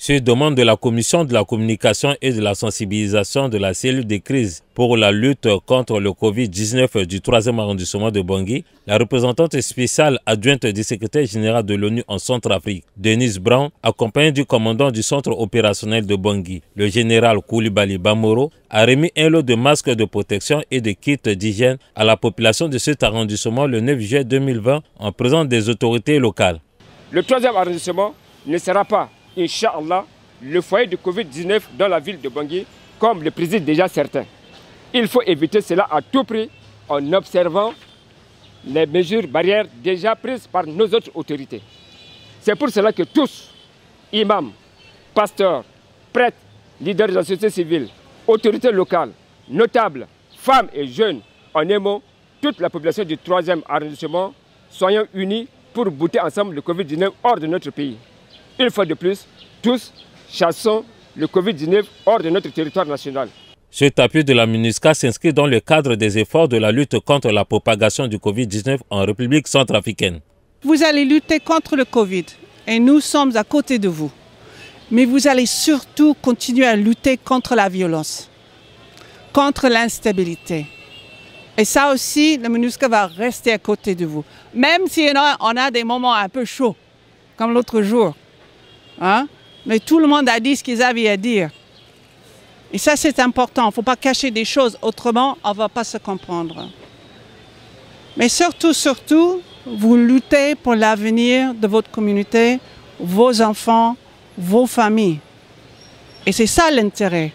Sur demande de la Commission de la communication et de la sensibilisation de la cellule de crise pour la lutte contre le Covid-19 du 3e arrondissement de Bangui, la représentante spéciale adjointe du secrétaire général de l'ONU en Centrafrique, Denise Brown, accompagnée du commandant du centre opérationnel de Bangui, le général Koulibaly Bamoro, a remis un lot de masques de protection et de kits d'hygiène à la population de cet arrondissement le 9 juillet 2020 en présence des autorités locales. Le 3e arrondissement ne sera pas, Inch'Allah, le foyer de Covid-19 dans la ville de Bangui, comme le président déjà certains. Il faut éviter cela à tout prix en observant les mesures barrières déjà prises par nos autres autorités. C'est pour cela que tous, imams, pasteurs, prêtres, leaders de la société civile, autorités locales, notables, femmes et jeunes, en un mot, toute la population du 3e arrondissement, soyons unis pour bouter ensemble le Covid-19 hors de notre pays. Une fois de plus, tous chassons le Covid-19 hors de notre territoire national. Cet appui de la MINUSCA s'inscrit dans le cadre des efforts de la lutte contre la propagation du Covid-19 en République centrafricaine. Vous allez lutter contre le Covid et nous sommes à côté de vous. Mais vous allez surtout continuer à lutter contre la violence, contre l'instabilité. Et ça aussi, la MINUSCA va rester à côté de vous. Même si on a des moments un peu chauds, comme l'autre jour. Hein? Mais tout le monde a dit ce qu'ils avaient à dire. Et ça, c'est important. Il ne faut pas cacher des choses, autrement, on ne va pas se comprendre. Mais surtout, vous luttez pour l'avenir de votre communauté, vos enfants, vos familles. Et c'est ça l'intérêt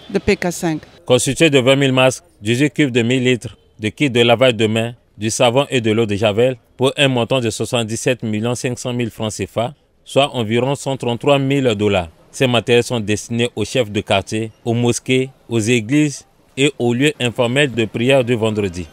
de PK5. Constitué de 20 000 masques, 18 cubes de 1000 litres, de kits de lavage de mains, du savon et de l'eau de javel, pour un montant de 77 500 000 francs CFA, soit environ 133 000 $. Ces matériels sont destinés aux chefs de quartier, aux mosquées, aux églises et aux lieux informels de prière du vendredi.